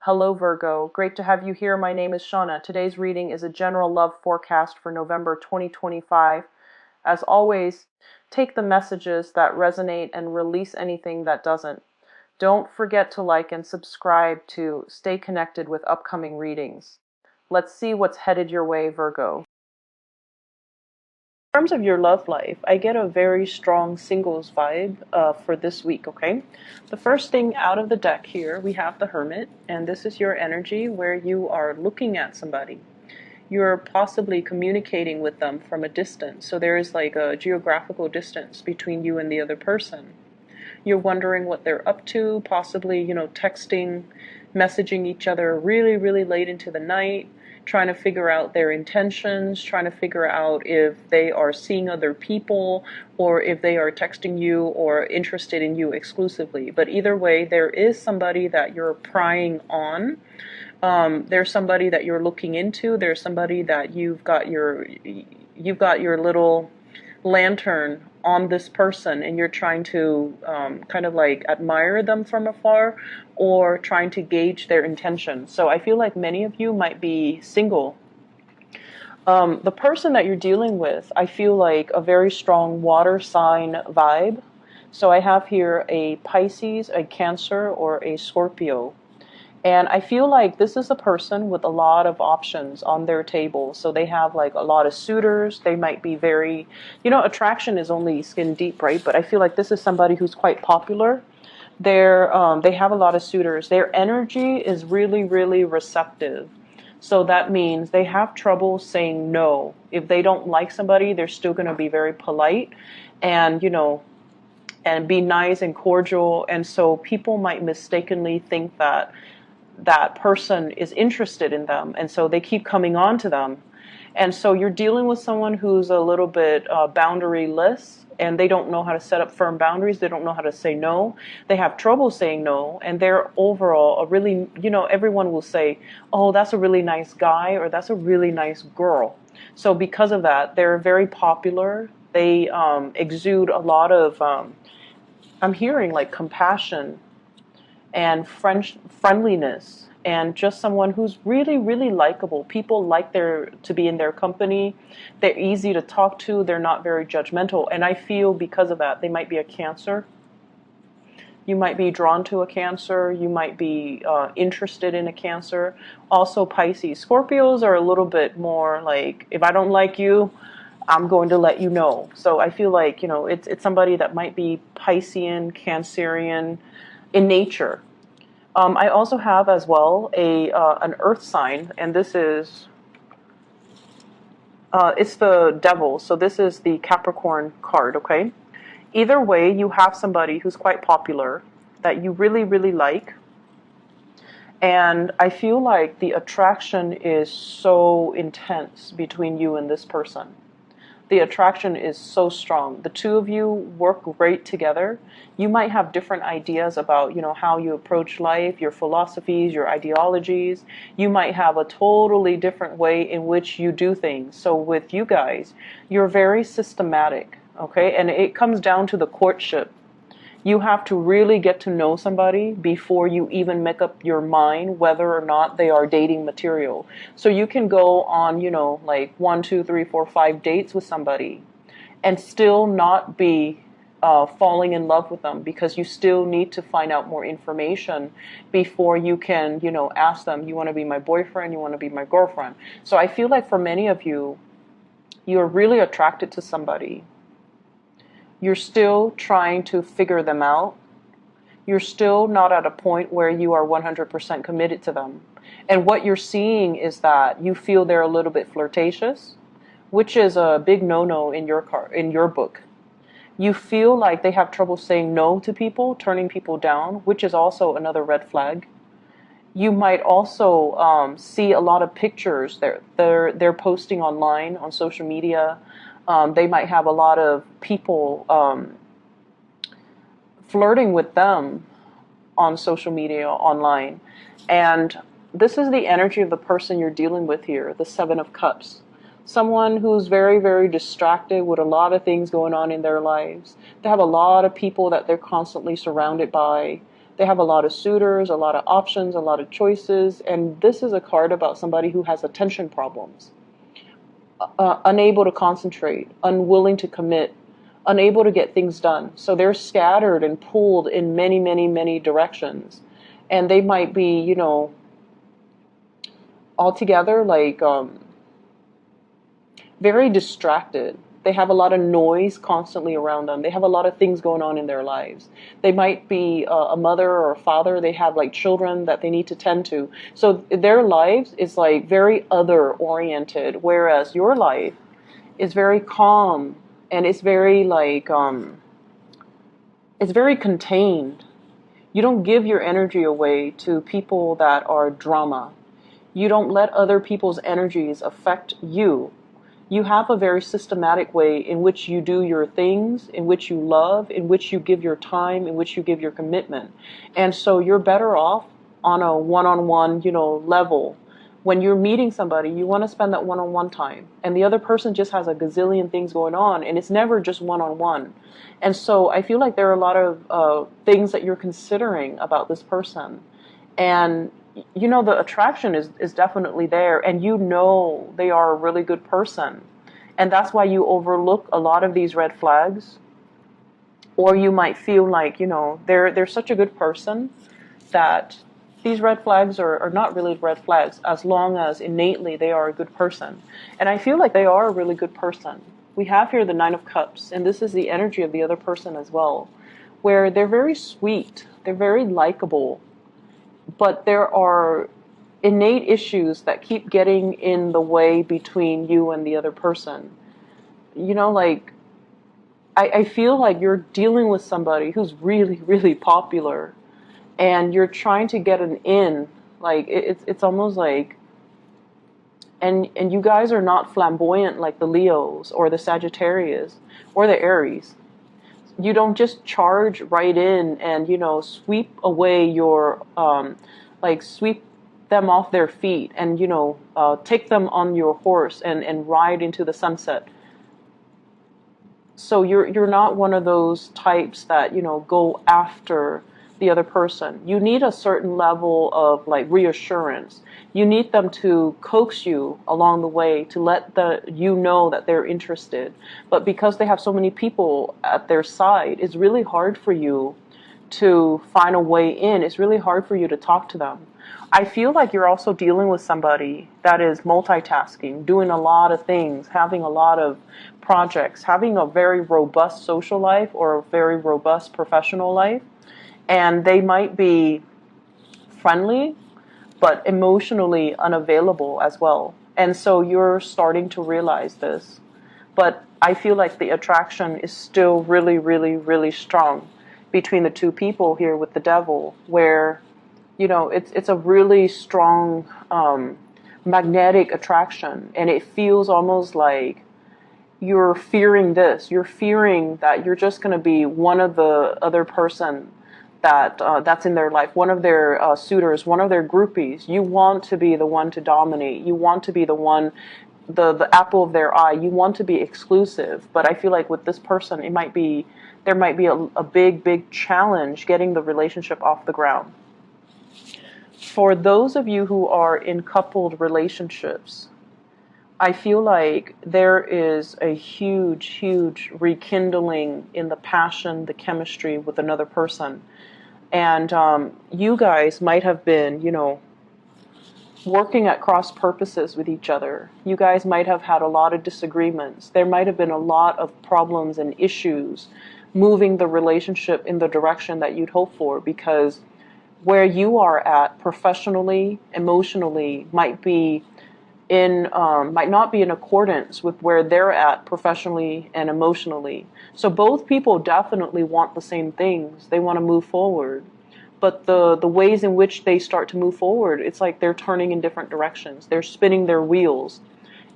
Hello, Virgo. Great to have you here. My name is Shauna. Today's reading is a general love forecast for November 2025. As always, take the messages that resonate and release anything that doesn't. Don't forget to like and subscribe to stay connected with upcoming readings. Let's see what's headed your way, Virgo. In terms of your love life, I get a very strong singles vibe for this week, okay? The first thing out of the deck here, we have the Hermit, and this is your energy where you are looking at somebody. You're possibly communicating with them from a distance, so there is like a geographical distance between you and the other person. You're wondering what they're up to, possibly, texting, messaging each other really, really late into the night, trying to figure out their intentions, trying to figure out if they are seeing other people or if they are texting you or interested in you exclusively. But either way, there is somebody that you're prying on. There's somebody that you're looking into. There's somebody that you've got your little lantern on this person, and you're trying to kind of like admire them from afar or trying to gauge their intention. So I feel like many of you might be single. The person that you're dealing with, I feel like a very strong water sign vibe. So I have here a Pisces, a Cancer, or a Scorpio. And I feel like this is a person with a lot of options on their table. So they have like a lot of suitors. They might be very, attraction is only skin deep, right? But I feel like this is somebody who's quite popular. They have a lot of suitors. Their energy is really, really receptive. So that means they have trouble saying no. If they don't like somebody, they're still going to be very polite and, and be nice and cordial. And so people might mistakenly think that that person is interested in them, and so they keep coming on to them. And so you're dealing with someone who's a little bit boundaryless, and they don't know how to set up firm boundaries. They don't know how to say no. They have trouble saying no, and they're overall a really, everyone will say, oh, that's a really nice guy, or that's a really nice girl. So because of that, they're very popular. They exude a lot of, I'm hearing like compassion and friendliness, and just someone who's really, really likable. People like to be in their company. They're easy to talk to. They're not very judgmental. And I feel because of that, they might be a Cancer. You might be drawn to a Cancer. You might be interested in a Cancer. Also Pisces. Scorpios are a little bit more like, if I don't like you, I'm going to let you know. So I feel like, it's somebody that might be Piscean, Cancerian in nature. I also have as well an earth sign, and this is, it's the devil, so this is the Capricorn card, okay? Either way, you have somebody who's quite popular that you really, really like, and I feel like the attraction is so intense between you and this person. The attraction is so strong. The two of you work great together. You might have different ideas about, how you approach life, your philosophies, your ideologies. You might have a totally different way in which you do things. So with you guys, you're very systematic, okay? And it comes down to the courtship. You have to really get to know somebody before you even make up your mind whether or not they are dating material. So you can go on, like 1, 2, 3, 4, 5 dates with somebody and still not be falling in love with them, because you still need to find out more information before you can, ask them, you want to be my boyfriend, you want to be my girlfriend. So I feel like for many of you, you're really attracted to somebody. You're still trying to figure them out. You're still not at a point where you are 100% committed to them. And what you're seeing is that you feel they're a little bit flirtatious, which is a big no-no in your book. You feel like they have trouble saying no to people, turning people down, which is also another red flag. You might also see a lot of pictures they're posting online on social media. They might have a lot of people flirting with them on social media, online. And this is the energy of the person you're dealing with here, the Seven of Cups. Someone who's very, very distracted with a lot of things going on in their lives. They have a lot of people that they're constantly surrounded by. They have a lot of suitors, a lot of options, a lot of choices, and this is a card about somebody who has attention problems, unable to concentrate, unwilling to commit, unable to get things done. So they're scattered and pulled in many, many, many directions. And they might be, altogether like very distracted. They have a lot of noise constantly around them. They have a lot of things going on in their lives. They might be a mother or a father. They have like children that they need to tend to. So their lives is like very other oriented, whereas your life is very calm and it's very like it's very contained. You don't give your energy away to people that are drama. You don't let other people's energies affect you. You have a very systematic way in which you do your things, in which you love, in which you give your time, in which you give your commitment. And so you're better off on a one-on-one, level. When you're meeting somebody, you want to spend that one-on-one time. And the other person just has a gazillion things going on, and it's never just one-on-one. And so I feel like there are a lot of things that you're considering about this person. And the attraction is definitely there, and they are a really good person. And that's why you overlook a lot of these red flags. Or you might feel like, they're such a good person that these red flags are not really red flags as long as innately they are a good person. And I feel like they are a really good person. We have here the Nine of Cups, and this is the energy of the other person as well, where they're very sweet, they're very likable, but there are innate issues that keep getting in the way between you and the other person. Like, I feel like you're dealing with somebody who's really, really popular, and you're trying to get an in. Like, it's almost like, and you guys are not flamboyant like the Leos or the Sagittarius or the Aries. You don't just charge right in and, sweep away your, sweep them off their feet and, take them on your horse and ride into the sunset. So you're not one of those types that, go after the other person. You need a certain level of like reassurance. You need them to coax you along the way to let you know that they're interested. But because they have so many people at their side, it's really hard for you to find a way in. It's really hard for you to talk to them. I feel like you're also dealing with somebody that is multitasking, doing a lot of things, having a lot of projects, having a very robust social life or a very robust professional life. And they might be friendly, but emotionally unavailable as well. And so you're starting to realize this. But I feel like the attraction is still really, really, really strong between the two people here with the devil, where, it's a really strong magnetic attraction. And it feels almost like you're fearing this. You're fearing that you're just going to be one of the other person that's in their life, one of their suitors, one of their groupies. You want to be the one to dominate. You want to be the one, the apple of their eye. You want to be exclusive. But I feel like with this person, there might be a big, big challenge getting the relationship off the ground. For those of you who are in coupled relationships, I feel like there is a huge, huge rekindling in the passion, the chemistry with another person. And you guys might have been, working at cross purposes with each other. You guys might have had a lot of disagreements. There might have been a lot of problems and issues moving the relationship in the direction that you'd hope for, because where you are at professionally, emotionally, might not be in accordance with where they're at professionally and emotionally. So both people definitely want the same things. They want to move forward. But the ways in which they start to move forward, it's like they're turning in different directions. They're spinning their wheels.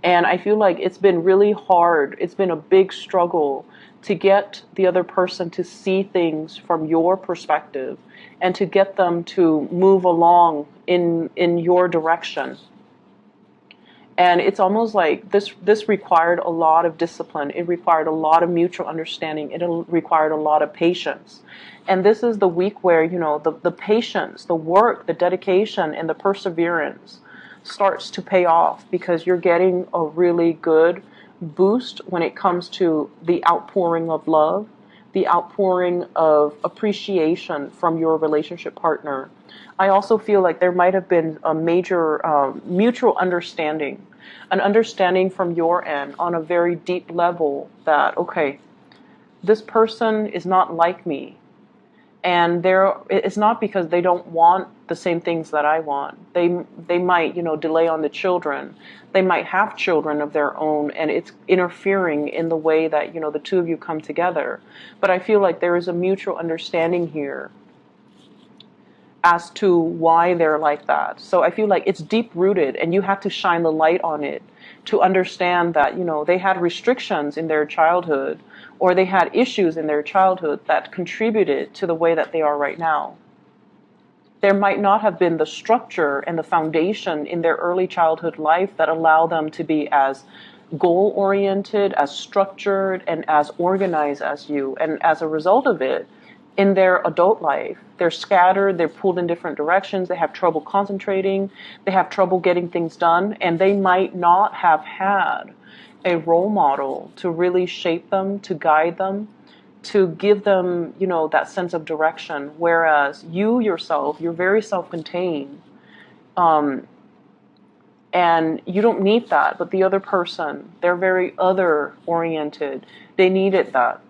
And I feel like it's been really hard. It's been a big struggle to get the other person to see things from your perspective and to get them to move along in your direction. And it's almost like this required a lot of discipline. It required a lot of mutual understanding. It required a lot of patience. And this is the week where, the patience, the work, the dedication, and the perseverance starts to pay off, because you're getting a really good boost when it comes to the outpouring of love, the outpouring of appreciation from your relationship partner. I also feel like there might have been a major mutual understanding, an understanding from your end on a very deep level that, okay, this person is not like me. And it's not because they don't want the same things that I want. They might, delay on the children. They might have children of their own, and it's interfering in the way that, the two of you come together. But I feel like there is a mutual understanding here as to why they're like that. So I feel like it's deep rooted, and you have to shine the light on it to understand that, they had restrictions in their childhood, or they had issues in their childhood that contributed to the way that they are right now. There might not have been the structure and the foundation in their early childhood life that allow them to be as goal-oriented, as structured, and as organized as you. And as a result of it, in their adult life, they're scattered, they're pulled in different directions, they have trouble concentrating, they have trouble getting things done, and they might not have had a role model to really shape them, to guide them, to give them, that sense of direction. Whereas you yourself, you're very self-contained, and you don't need that. But the other person, they're very other-oriented. They needed that.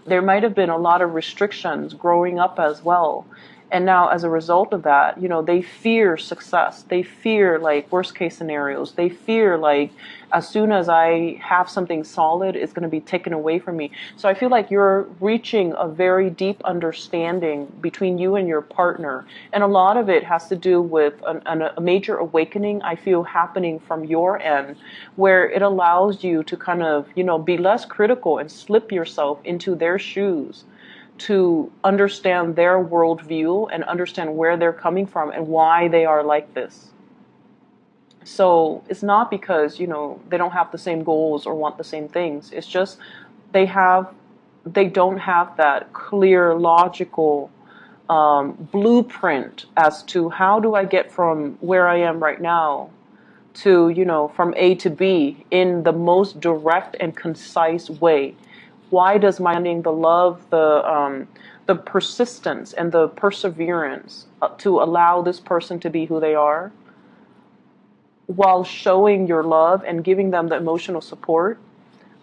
There might have been a lot of restrictions growing up as well. And now, as a result of that, they fear success. They fear, like, worst case scenarios. They fear, like, as soon as I have something solid, it's going to be taken away from me. So I feel like you're reaching a very deep understanding between you and your partner. And a lot of it has to do with a major awakening, I feel, happening from your end, where it allows you to kind of, be less critical and slip yourself into their shoes, to understand their worldview and understand where they're coming from and why they are like this. So it's not because, they don't have the same goals or want the same things. It's just they don't have that clear, logical blueprint as to how do I get from where I am right now to, from A to B in the most direct and concise way. Why does my understanding, the love, the persistence, and the perseverance to allow this person to be who they are, while showing your love and giving them the emotional support,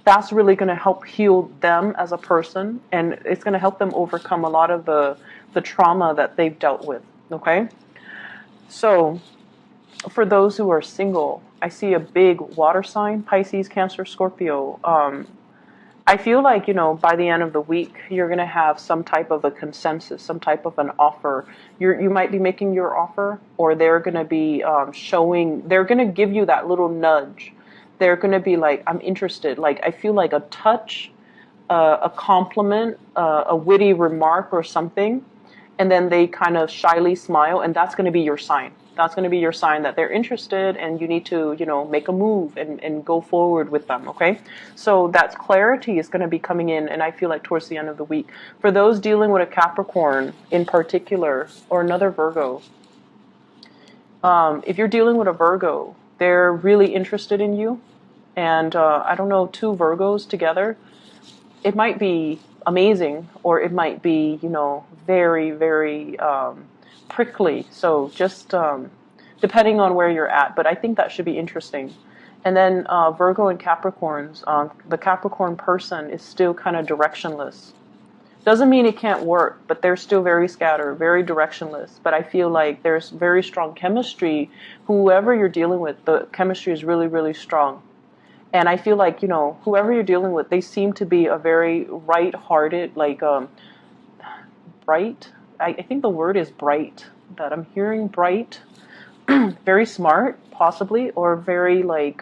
that's really going to help heal them as a person, and it's going to help them overcome a lot of the trauma that they've dealt with, okay? So, for those who are single, I see a big water sign, Pisces, Cancer, Scorpio. I feel like, by the end of the week, you're going to have some type of a consensus, some type of an offer. You might be making your offer, or they're going to be they're going to give you that little nudge. They're going to be like, I'm interested. Like, I feel like a touch, a compliment, a witty remark or something. And then they kind of shyly smile, and that's going to be your sign. That's going to be your sign that they're interested, and you need to, make a move and go forward with them, okay? So that clarity is going to be coming in, and I feel like towards the end of the week. For those dealing with a Capricorn in particular, or another Virgo, if you're dealing with a Virgo, they're really interested in you. And I don't know, two Virgos together, it might be amazing, or it might be, very, very prickly. So just depending on where you're at. But I think that should be interesting. And then Virgo and Capricorns, the Capricorn person is still kind of directionless. Doesn't mean it can't work, but they're still very scattered, very directionless. But I feel like there's very strong chemistry. Whoever you're dealing with, the chemistry is really, really strong. And I feel like, whoever you're dealing with, they seem to be a very right-hearted, like, bright. I think the word is bright, that I'm hearing bright. Very smart, possibly, or very, like,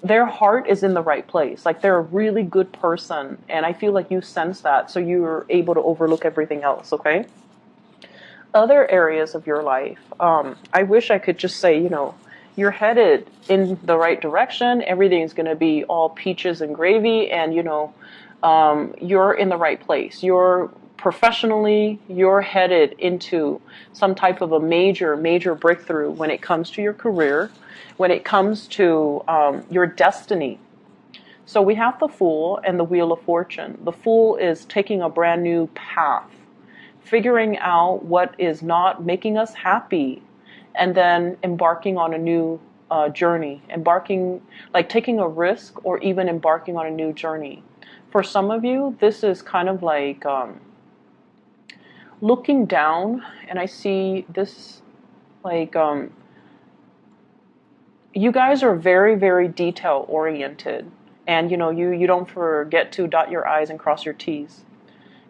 their heart is in the right place. Like, they're a really good person. And I feel like you sense that, so you're able to overlook everything else, okay? Other areas of your life, I wish I could just say, you're headed in the right direction. Everything's going to be all peaches and gravy, and you're in the right place. You're professionally, you're headed into some type of a major breakthrough when it comes to your career, when it comes to your destiny. So we have the Fool and the Wheel of Fortune. The Fool is taking a brand new path, figuring out what is not making us happy, and then embarking on a new journey, taking a risk, or even embarking on a new journey. For some of you, this is kind of like looking down, and I see this like you guys are very detail oriented, and you don't forget to dot your I's and cross your T's.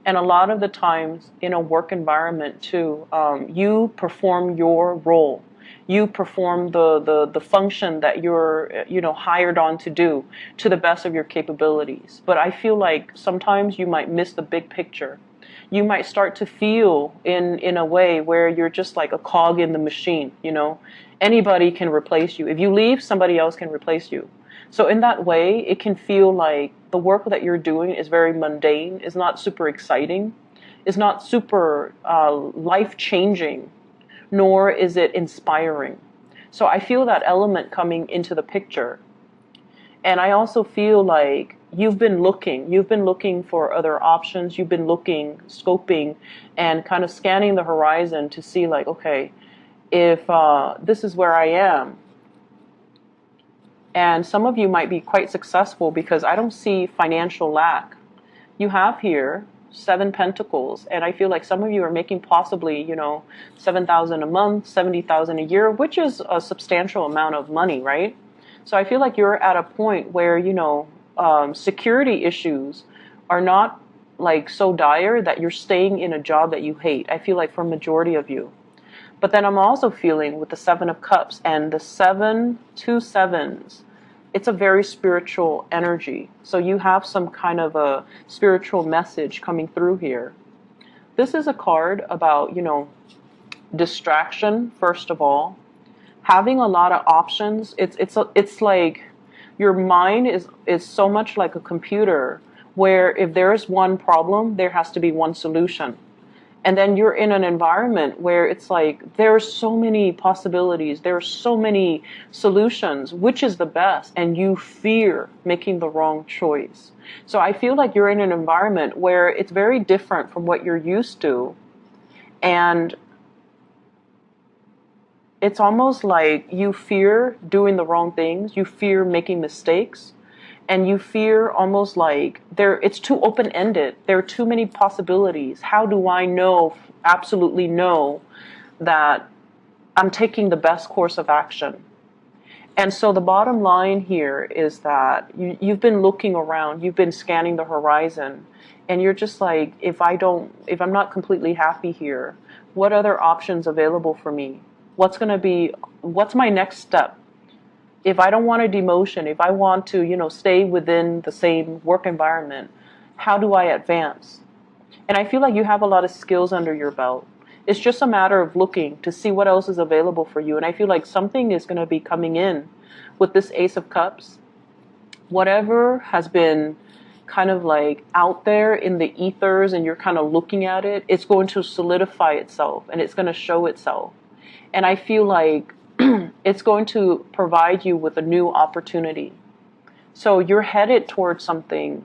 And a lot of the times in a work environment too, you perform your role. You perform the function that you're hired on to do to the best of your capabilities. But I feel like sometimes you might miss the big picture. You might start to feel in a way where you're just like a cog in the machine. Anybody can replace you. If you leave, somebody else can replace you. So in that way, it can feel like the work that you're doing is very mundane, is not super exciting, is not super life-changing, nor is it inspiring. So I feel that element coming into the picture. And I also feel like you've been looking for other options, you've been scoping, and kind of scanning the horizon to see like, okay, if this is where I am. And some of you might be quite successful because I don't see financial lack. You have here 7 Pentacles, and I feel like some of you are making possibly, $7,000 a month, $70,000 a year, which is a substantial amount of money, right? So I feel like you're at a point where, security issues are not like so dire that you're staying in a job that you hate. I feel like for a majority of you. But then I'm also feeling with the 7 of Cups and the 2 sevens, it's a very spiritual energy. So you have some kind of a spiritual message coming through here. This is a card about, distraction, first of all. Having a lot of options. It's like your mind is so much like a computer where if there's one problem, there has to be one solution. And then you're in an environment where it's like there are so many possibilities, there are so many solutions, which is the best, and you fear making the wrong choice. So I feel like you're in an environment where it's very different from what you're used to, and it's almost like you fear doing the wrong things, you fear making mistakes, and you fear almost like it's too open-ended. There are too many possibilities. How do I absolutely know that I'm taking the best course of action? And so the bottom line here is that you've been looking around, you've been scanning the horizon, and you're just like, if I'm not completely happy here, what other options available for me? What's my next step? If I don't want a demotion, if I want to, stay within the same work environment, how do I advance? And I feel like you have a lot of skills under your belt. It's just a matter of looking to see what else is available for you. And I feel like something is going to be coming in with this Ace of Cups. Whatever has been kind of like out there in the ethers and you're kind of looking at it, it's going to solidify itself and it's going to show itself. And I feel like it's going to provide you with a new opportunity. So you're headed towards something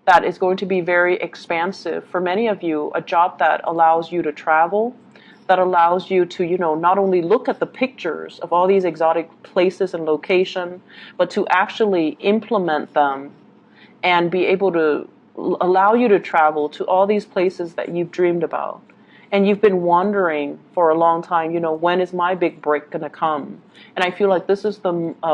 that is going to be very expansive. For many of you, a job that allows you to travel, that allows you to, not only look at the pictures of all these exotic places and location, but to actually implement them and be able to allow you to travel to all these places that you've dreamed about. And you've been wondering for a long time, when is my big break going to come? And I feel like this is the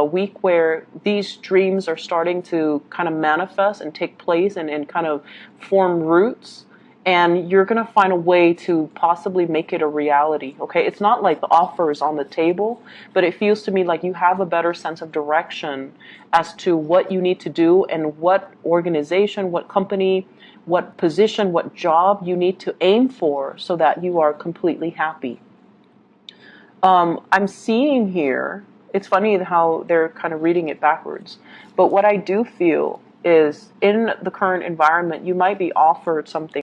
week where these dreams are starting to kind of manifest and take place and kind of form roots. And you're going to find a way to possibly make it a reality, okay? It's not like the offer is on the table, but it feels to me like you have a better sense of direction as to what you need to do and what organization, what company, what position, what job you need to aim for so that you are completely happy. I'm seeing here It's funny how they're kind of reading it backwards. But what I do feel is in the current environment, you might be offered something